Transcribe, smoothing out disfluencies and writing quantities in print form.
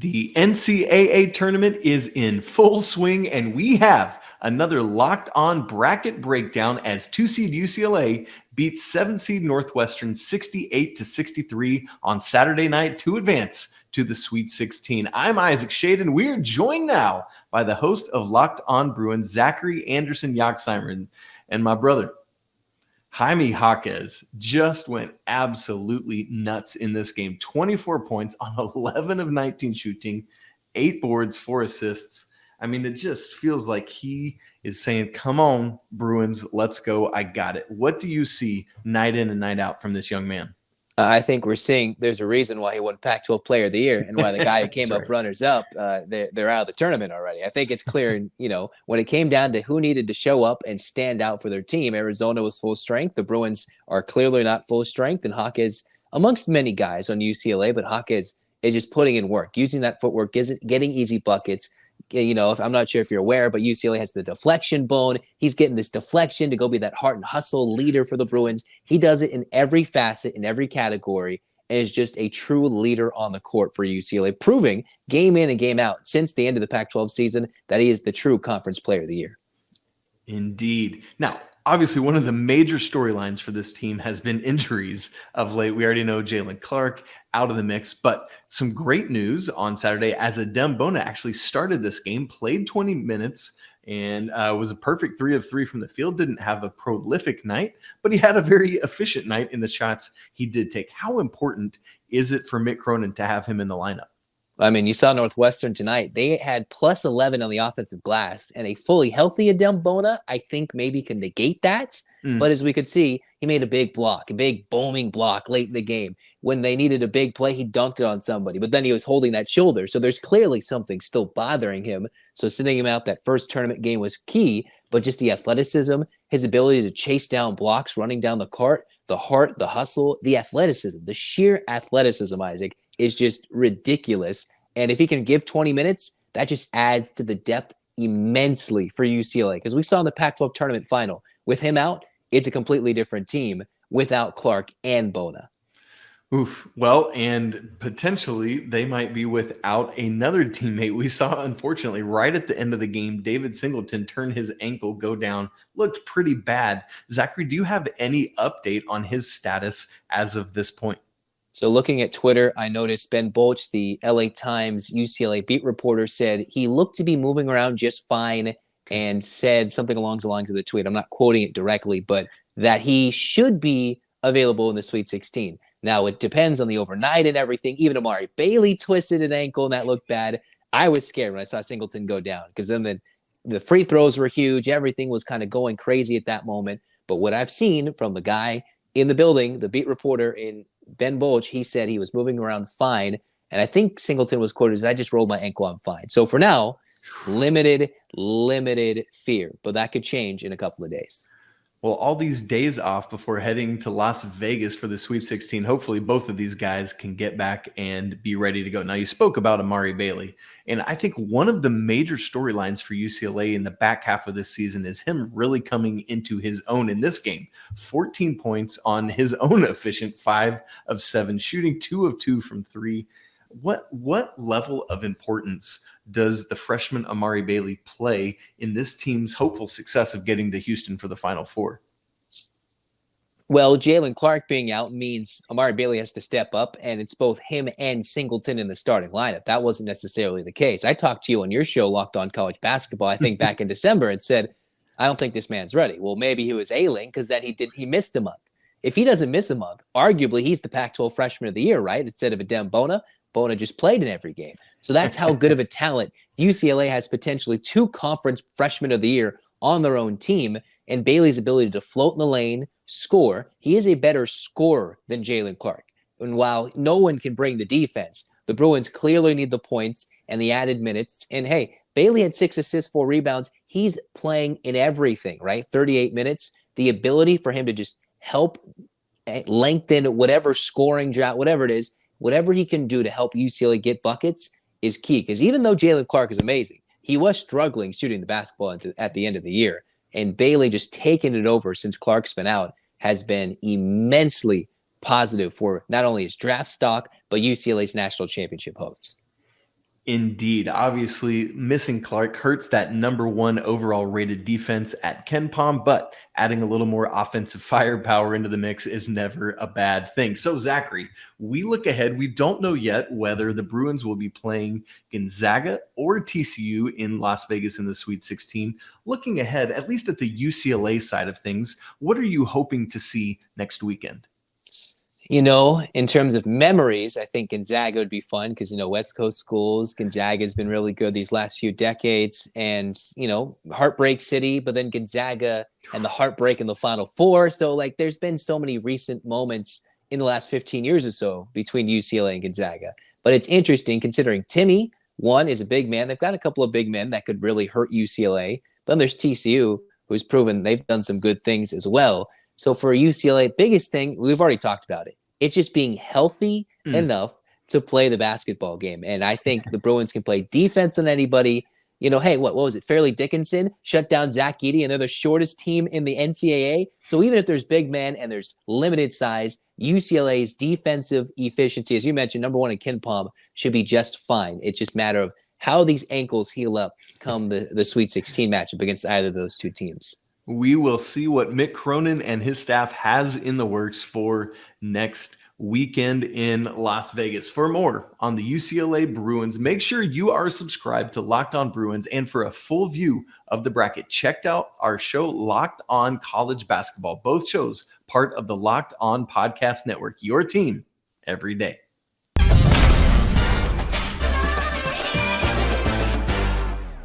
The NCAA tournament is in full swing, and we have another locked on bracket breakdown as 2-seed UCLA beats 7-seed Northwestern 68-63 on Saturday night to advance to the Sweet 16. I'm Isaac Shade, and we are joined now by the host of Locked On Bruins, Zachary Anderson Yaxheimer, and my brother, Jaime Jaquez, just went absolutely nuts in this game. 24 points on 11 of 19 shooting, 8 boards, 4 assists. I mean, it just feels like he is saying, come on, Bruins, let's go. I got it. What do you see night in and night out from this young man? I think we're seeing there's a reason why he won Pac-12 Player of the Year and why the guy who came up runners-up, they're out of the tournament already. I think it's clear, when it came down to who needed to show up and stand out for their team, Arizona was full strength. The Bruins are clearly not full strength, and Jaquez, amongst many guys on UCLA, but Jaquez is just putting in work, using that footwork, getting easy buckets. I'm not sure if you're aware, but UCLA has the deflection bone. He's getting this deflection to go be that heart and hustle leader for the Bruins. He does it in every facet, in every category, and is just a true leader on the court for UCLA, proving game in and game out since the end of the Pac-12 season that he is the true conference player of the year. Indeed. Now, obviously, one of the major storylines for this team has been injuries of late. We already know Jalen Clark out of the mix, but some great news on Saturday as Adem Bona actually started this game, played 20 minutes, and was a perfect 3 of 3 from the field. Didn't have a prolific night, but he had a very efficient night in the shots he did take. How important is it for Mick Cronin to have him in the lineup? I mean, you saw Northwestern tonight. They had plus 11 on the offensive glass, and a fully healthy Adem Bona, I think, maybe can negate that. But as we could see, he made a big block, a big booming block late in the game. When they needed a big play, he dunked it on somebody, but then he was holding that shoulder. So there's clearly something still bothering him. So sitting him out that first tournament game was key, but just the athleticism, his ability to chase down blocks, running down the court, the heart, the hustle, the athleticism, the sheer athleticism, Isaac, is just ridiculous. And if he can give 20 minutes, that just adds to the depth immensely for UCLA. Because we saw in the Pac-12 tournament final, with him out, it's a completely different team without Clark and Bona. Oof. Well, and potentially they might be without another teammate. We saw, unfortunately, right at the end of the game, David Singleton turn his ankle, go down, looked pretty bad. Zachary, do you have any update on his status as of this point? So looking at Twitter, I noticed Ben Bolch, the LA Times UCLA beat reporter, said he looked to be moving around just fine and said something along the lines of the tweet. I'm not quoting it directly, but that he should be available in the Sweet 16. Now, it depends on the overnight and everything. Even Amari Bailey twisted an ankle, and that looked bad. I was scared when I saw Singleton go down because then the free throws were huge. Everything was kind of going crazy at that moment. But what I've seen from the guy in the building, the beat reporter in Ben Bolch, he said he was moving around fine. And I think Singleton was quoted as, I just rolled my ankle, I'm fine. So for now, limited fear. But that could change in a couple of days. Well, all these days off before heading to Las Vegas for the Sweet 16, hopefully both of these guys can get back and be ready to go. Now, you spoke about Amari Bailey, and I think one of the major storylines for UCLA in the back half of this season is him really coming into his own in this game. 14 points on his own efficient 5 of 7 shooting, 2 of 2 from 3. What level of importance does the freshman Amari Bailey play in this team's hopeful success of getting to Houston for the Final Four? Well, Jalen Clark being out means Amari Bailey has to step up, and it's both him and Singleton in the starting lineup. That wasn't necessarily the case. I talked to you on your show, Locked On College Basketball, I think back in December, and said, I don't think this man's ready. Well, maybe he was ailing because then he missed a month. If he doesn't miss a month, arguably he's the Pac-12 Freshman of the Year, right? Instead of Adem Bona. Bona just played in every game. So that's how good of a talent UCLA has potentially 2 conference freshmen of the year on their own team. And Bailey's ability to float in the lane, score, he is a better scorer than Jalen Clark. And while no one can bring the defense, the Bruins clearly need the points and the added minutes. And hey, Bailey had 6 assists, 4 rebounds. He's playing in everything, right? 38 minutes. The ability for him to just help lengthen whatever scoring drought, whatever it is, whatever he can do to help UCLA get buckets is key. Because even though Jalen Clark is amazing, he was struggling shooting the basketball at the end of the year. And Bailey just taking it over since Clark's been out has been immensely positive for not only his draft stock, but UCLA's national championship hopes. Indeed. Obviously, missing Clark hurts that number one overall rated defense at Ken Palm, but adding a little more offensive firepower into the mix is never a bad thing. So, Zachary, we look ahead. We don't know yet whether the Bruins will be playing Gonzaga or TCU in Las Vegas in the Sweet 16. Looking ahead, at least at the UCLA side of things, what are you hoping to see next weekend? In terms of memories, I think Gonzaga would be fun because, West Coast schools, Gonzaga has been really good these last few decades. And, heartbreak city, but then Gonzaga and the heartbreak in the Final Four. So, there's been so many recent moments in the last 15 years or so between UCLA and Gonzaga. But it's interesting considering Timmy, one, is a big man. They've got a couple of big men that could really hurt UCLA. But then there's TCU, who's proven they've done some good things as well. So for UCLA, biggest thing, we've already talked about it. It's just being healthy enough to play the basketball game. And I think the Bruins can play defense on anybody. Hey, what was it? Fairleigh Dickinson shut down Zach Edey, and they're the shortest team in the NCAA. So even if there's big men and there's limited size, UCLA's defensive efficiency, as you mentioned, number one in Ken Palm, should be just fine. It's just a matter of how these ankles heal up come the Sweet 16 matchup against either of those two teams. We will see what Mick Cronin and his staff has in the works for next weekend in Las Vegas. For more on the UCLA Bruins, make sure you are subscribed to Locked On Bruins. And for a full view of the bracket, check out our show, Locked On College Basketball. Both shows part of the Locked On Podcast Network, your team every day.